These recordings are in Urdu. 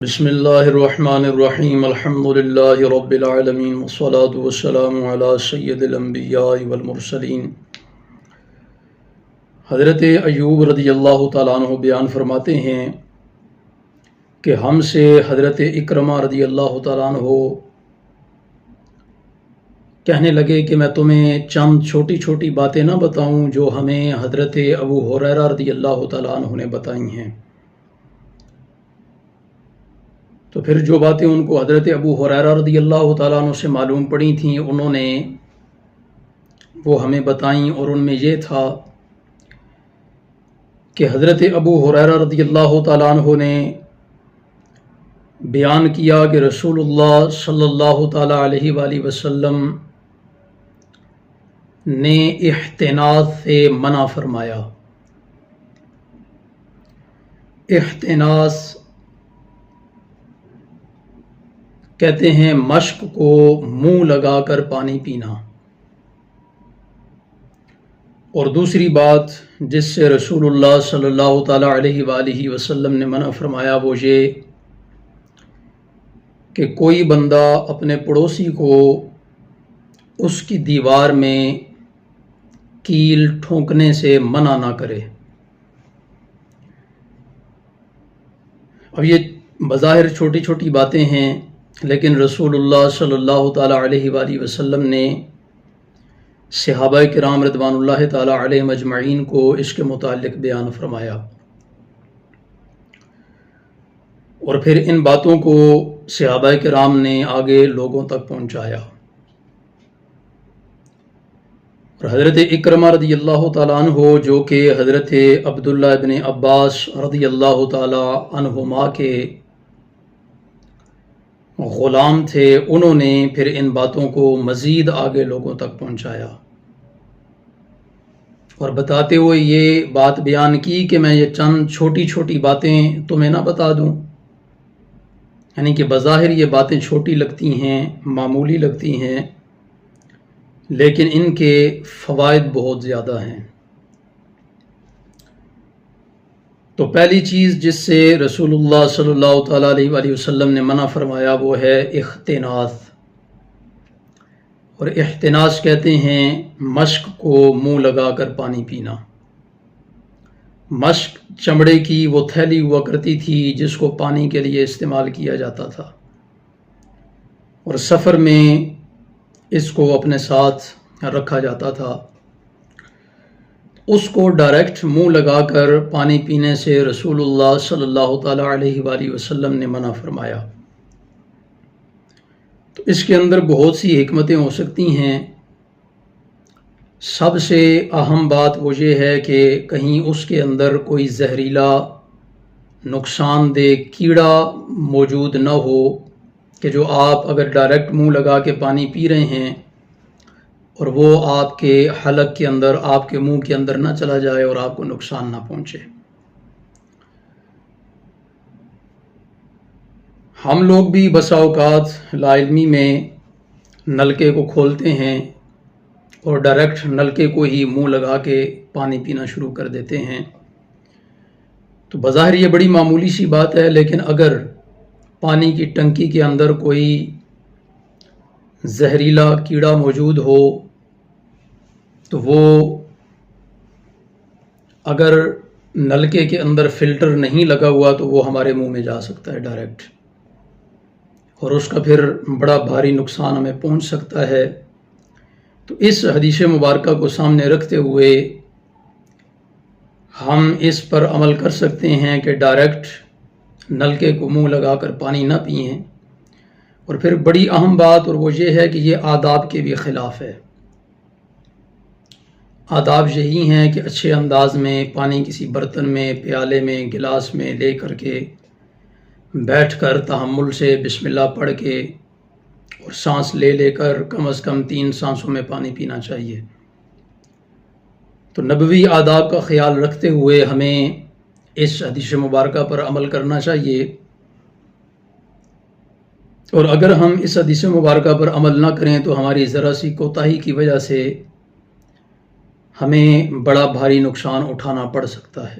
بسم اللہ الرحمن الرحیم الحمد للہ رب العالمین والصلاة والسلام علی سید الانبیاء والمرسلین۔ حضرت ایوب رضی اللہ تعالیٰ عنہ بیان فرماتے ہیں کہ ہم سے حضرت اکرمہ رضی اللہ تعالیٰ عنہ کہنے لگے کہ میں تمہیں چند چھوٹی چھوٹی باتیں نہ بتاؤں جو ہمیں حضرت ابو ہریرہ رضی اللہ تعالیٰ عنہ نے بتائی ہیں۔ تو پھر جو باتیں ان کو حضرت ابو ہریرہ رضی اللہ تعالیٰ عنہ سے معلوم پڑی تھیں انہوں نے وہ ہمیں بتائیں، اور ان میں یہ تھا کہ حضرت ابو ہریرہ رضی اللہ تعالیٰ عنہ نے بیان کیا کہ رسول اللہ صلی اللہ تعالیٰ علیہ وآلہ وسلم نے احتناث سے منع فرمایا۔ احتناث کہتے ہیں مشک کو منہ لگا کر پانی پینا، اور دوسری بات جس سے رسول اللہ صلی اللہ تعالیٰ علیہ وآلہ وسلم نے منع فرمایا وہ یہ کہ کوئی بندہ اپنے پڑوسی کو اس کی دیوار میں کیل ٹھونکنے سے منع نہ کرے۔ اب یہ بظاہر چھوٹی چھوٹی باتیں ہیں، لیکن رسول اللہ صلی اللہ تعالیٰ علیہ وآلہ وسلم نے صحابہ کرام رضوان اللہ تعالیٰ علیہم اجمعین کو اس کے متعلق بیان فرمایا، اور پھر ان باتوں کو صحابہ کرام نے آگے لوگوں تک پہنچایا۔ اور حضرت اکرمہ رضی اللہ تعالیٰ عنہ جو کہ حضرت عبداللہ ابن عباس رضی اللہ تعالیٰ عنہما کے غلام تھے، انہوں نے پھر ان باتوں کو مزید آگے لوگوں تک پہنچایا، اور بتاتے ہوئے یہ بات بیان کی کہ میں یہ چند چھوٹی چھوٹی باتیں تمہیں نہ بتا دوں، یعنی کہ بظاہر یہ باتیں چھوٹی لگتی ہیں، معمولی لگتی ہیں، لیکن ان کے فوائد بہت زیادہ ہیں۔ تو پہلی چیز جس سے رسول اللہ صلی اللہ تعالیٰ علیہ وآلہ وسلم نے منع فرمایا وہ ہے اختناث، اور اختناث کہتے ہیں مشک کو منہ لگا کر پانی پینا۔ مشک چمڑے کی وہ تھیلی ہوا کرتی تھی جس کو پانی کے لیے استعمال کیا جاتا تھا، اور سفر میں اس کو اپنے ساتھ رکھا جاتا تھا۔ اس کو ڈائریکٹ منہ لگا کر پانی پینے سے رسول اللہ صلی اللہ تعالیٰ علیہ وآلہ وسلم نے منع فرمایا۔ تو اس کے اندر بہت سی حکمتیں ہو سکتی ہیں۔ سب سے اہم بات وہ یہ ہے کہ کہیں اس کے اندر کوئی زہریلا نقصان دہ کیڑا موجود نہ ہو کہ جو آپ اگر ڈائریکٹ منہ لگا کے پانی پی رہے ہیں اور وہ آپ کے حلق کے اندر، آپ کے منہ کے اندر نہ چلا جائے اور آپ کو نقصان نہ پہنچے۔ ہم لوگ بھی بسا اوقات لا علمی میں نلکے کو کھولتے ہیں اور ڈائریکٹ نلکے کو ہی منہ لگا کے پانی پینا شروع کر دیتے ہیں۔ تو بظاہر یہ بڑی معمولی سی بات ہے، لیکن اگر پانی کی ٹنکی کے اندر کوئی زہریلا کیڑا موجود ہو تو وہ اگر نلکے کے اندر فلٹر نہیں لگا ہوا تو وہ ہمارے منہ میں جا سکتا ہے ڈائریکٹ، اور اس کا پھر بڑا بھاری نقصان ہمیں پہنچ سکتا ہے۔ تو اس حدیث مبارکہ کو سامنے رکھتے ہوئے ہم اس پر عمل کر سکتے ہیں کہ ڈائریکٹ نلکے کو منہ لگا کر پانی نہ پئیں۔ اور پھر بڑی اہم بات اور وہ یہ ہے کہ یہ آداب کے بھی خلاف ہے۔ آداب یہی ہیں کہ اچھے انداز میں پانی کسی برتن میں، پیالے میں، گلاس میں لے کر کے بیٹھ کر تحمل سے بسم اللہ پڑھ کے اور سانس لے لے کر کم از کم 3 سانسوں میں پانی پینا چاہیے۔ تو نبوی آداب کا خیال رکھتے ہوئے ہمیں اس حدیث مبارکہ پر عمل کرنا چاہیے، اور اگر ہم اس حدیث مبارکہ پر عمل نہ کریں تو ہماری ذرا سی کوتاہی کی وجہ سے ہمیں بڑا بھاری نقصان اٹھانا پڑ سکتا ہے۔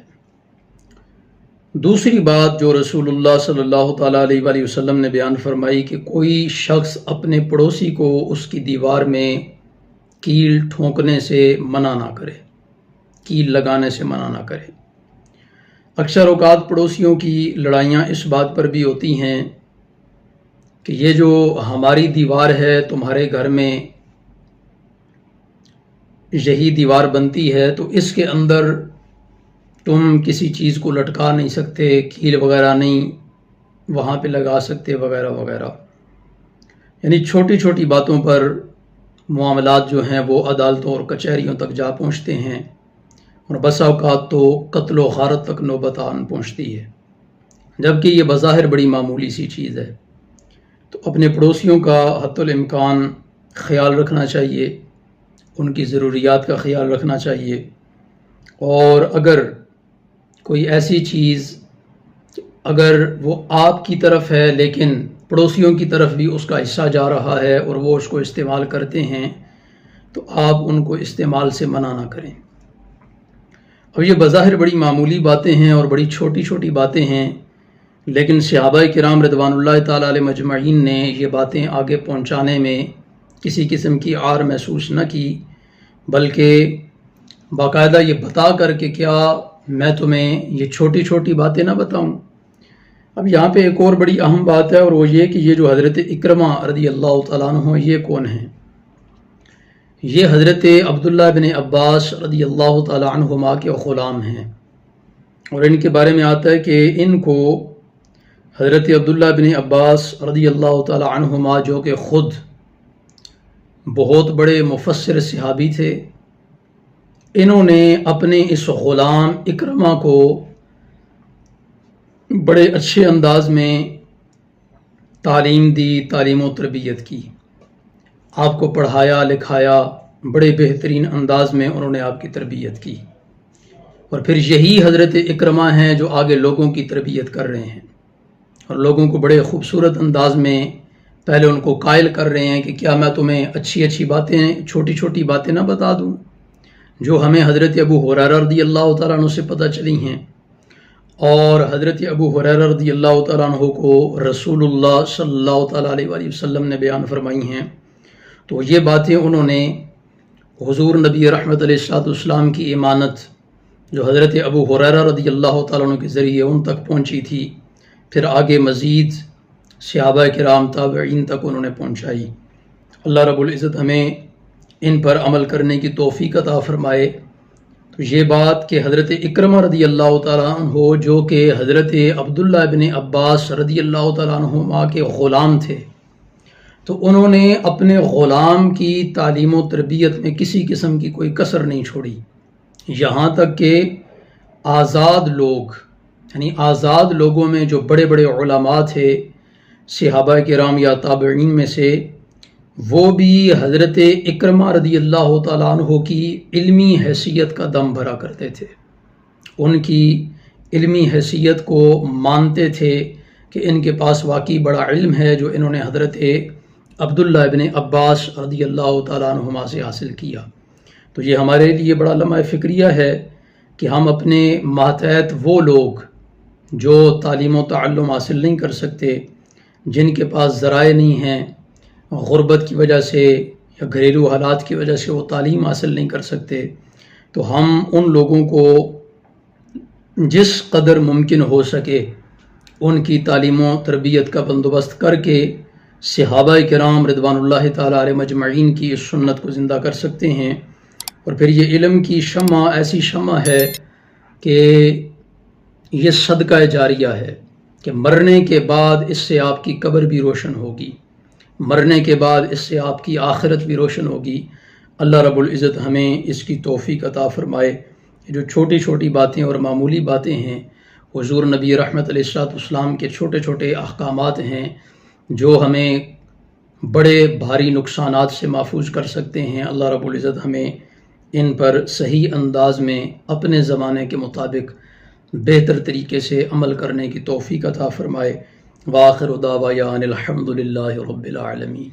دوسری بات جو رسول اللہ صلی اللہ تعالیٰ علیہ وآلہ وسلم نے بیان فرمائی کہ کوئی شخص اپنے پڑوسی کو اس کی دیوار میں کیل ٹھونکنے سے منع نہ کرے، کیل لگانے سے منع نہ کرے۔ اکثر اوقات پڑوسیوں کی لڑائیاں اس بات پر بھی ہوتی ہیں کہ یہ جو ہماری دیوار ہے، تمہارے گھر میں یہی دیوار بنتی ہے تو اس کے اندر تم کسی چیز کو لٹکا نہیں سکتے، کیل وغیرہ نہیں وہاں پہ لگا سکتے وغیرہ وغیرہ۔ یعنی چھوٹی چھوٹی باتوں پر معاملات جو ہیں وہ عدالتوں اور کچہریوں تک جا پہنچتے ہیں، اور بسا اوقات تو قتل و غارت تک نوبت آن پہنچتی ہے، جبکہ یہ بظاہر بڑی معمولی سی چیز ہے۔ تو اپنے پڑوسیوں کا حتی الامکان خیال رکھنا چاہیے، ان کی ضروریات کا خیال رکھنا چاہیے، اور اگر کوئی ایسی چیز اگر وہ آپ کی طرف ہے لیکن پڑوسیوں کی طرف بھی اس کا حصہ جا رہا ہے اور وہ اس کو استعمال کرتے ہیں تو آپ ان کو استعمال سے منع نہ کریں۔ اب یہ بظاہر بڑی معمولی باتیں ہیں اور بڑی چھوٹی چھوٹی باتیں ہیں، لیکن صحابہ کرام رضوان اللہ تعالیٰ علیہ مجمعین نے یہ باتیں آگے پہنچانے میں کسی قسم کی عار محسوس نہ کی، بلکہ باقاعدہ یہ بتا کر کہ کیا میں تمہیں یہ چھوٹی چھوٹی باتیں نہ بتاؤں۔ اب یہاں پہ ایک اور بڑی اہم بات ہے، اور وہ یہ کہ یہ جو حضرت اکرمہ رضی اللہ تعالیٰ عنہ یہ کون ہیں؟ یہ حضرت عبداللہ بن عباس رضی اللہ تعالیٰ عنہما کے غلام ہیں، اور ان کے بارے میں آتا ہے کہ ان کو حضرت عبداللہ بن عباس رضی اللہ تعالیٰ عنہما جو کہ خود بہت بڑے مفسر صحابی تھے، انہوں نے اپنے اس غلام اکرمہ کو بڑے اچھے انداز میں تعلیم دی، تعلیم و تربیت کی، آپ کو پڑھایا لکھایا، بڑے بہترین انداز میں انہوں نے آپ کی تربیت کی، اور پھر یہی حضرت اکرمہ ہیں جو آگے لوگوں کی تربیت کر رہے ہیں، اور لوگوں کو بڑے خوبصورت انداز میں پہلے ان کو قائل کر رہے ہیں کہ کیا میں تمہیں اچھی اچھی باتیں چھوٹی چھوٹی باتیں نہ بتا دوں جو ہمیں حضرت ابو ہریرہ رضی اللہ تعالیٰ عنہ سے پتہ چلی ہیں، اور حضرت ابو ہریرہ رضی اللہ تعالیٰ عنہ کو رسول اللہ صلی اللہ تعالیٰ علیہ وآلہ وسلم نے بیان فرمائی ہیں۔ تو یہ باتیں انہوں نے حضور نبی رحمت علیہ السلام کی امانت جو حضرت ابو ہریرہ رضی اللہ تعالیٰ عنہ کے ذریعے ان تک پہنچی تھی، پھر آگے مزید صحابہ کرام تابعین تک انہوں نے پہنچائی۔ اللہ رب العزت ہمیں ان پر عمل کرنے کی توفیق عطا فرمائے۔ تو یہ بات کہ حضرت اکرمہ رضی اللہ تعالیٰ عنہ جو کہ حضرت عبداللہ بن عباس رضی اللہ تعالیٰ عنہما کے غلام تھے، تو انہوں نے اپنے غلام کی تعلیم و تربیت میں کسی قسم کی کوئی کسر نہیں چھوڑی، یہاں تک کہ آزاد لوگ یعنی آزاد لوگوں میں جو بڑے بڑے علماء تھے صحابہ کرام یا تابعین میں سے، وہ بھی حضرت اکرمہ رضی اللہ تعالیٰ عنہ کی علمی حیثیت کا دم بھرا کرتے تھے، ان کی علمی حیثیت کو مانتے تھے کہ ان کے پاس واقعی بڑا علم ہے جو انہوں نے حضرت عبداللہ بن عباس رضی اللہ تعالیٰ عنہما سے حاصل کیا۔ تو یہ ہمارے لیے بڑا لمحہ فکریہ ہے کہ ہم اپنے ماتحت وہ لوگ جو تعلیم و تعلم حاصل نہیں کر سکتے، جن کے پاس ذرائع نہیں ہیں، غربت کی وجہ سے یا گھریلو حالات کی وجہ سے وہ تعلیم حاصل نہیں کر سکتے، تو ہم ان لوگوں کو جس قدر ممکن ہو سکے ان کی تعلیم و تربیت کا بندوبست کر کے صحابہ کرام رضوان اللہ تعالیٰ علیہ مجمعین کی اس سنت کو زندہ کر سکتے ہیں۔ اور پھر یہ علم کی شمع ایسی شمع ہے کہ یہ صدقہ جاریہ ہے کہ مرنے کے بعد اس سے آپ کی قبر بھی روشن ہوگی، مرنے کے بعد اس سے آپ کی آخرت بھی روشن ہوگی۔ اللہ رب العزت ہمیں اس کی توفیق عطا فرمائے۔ جو چھوٹی چھوٹی باتیں اور معمولی باتیں ہیں، حضور نبی رحمت علیہ السلام کے چھوٹے چھوٹے احکامات ہیں جو ہمیں بڑے بھاری نقصانات سے محفوظ کر سکتے ہیں۔ اللہ رب العزت ہمیں ان پر صحیح انداز میں اپنے زمانے کے مطابق بہتر طریقے سے عمل کرنے کی توفیق عطا فرمائے۔ وآخر دعوانا الحمد للہ رب العالمین۔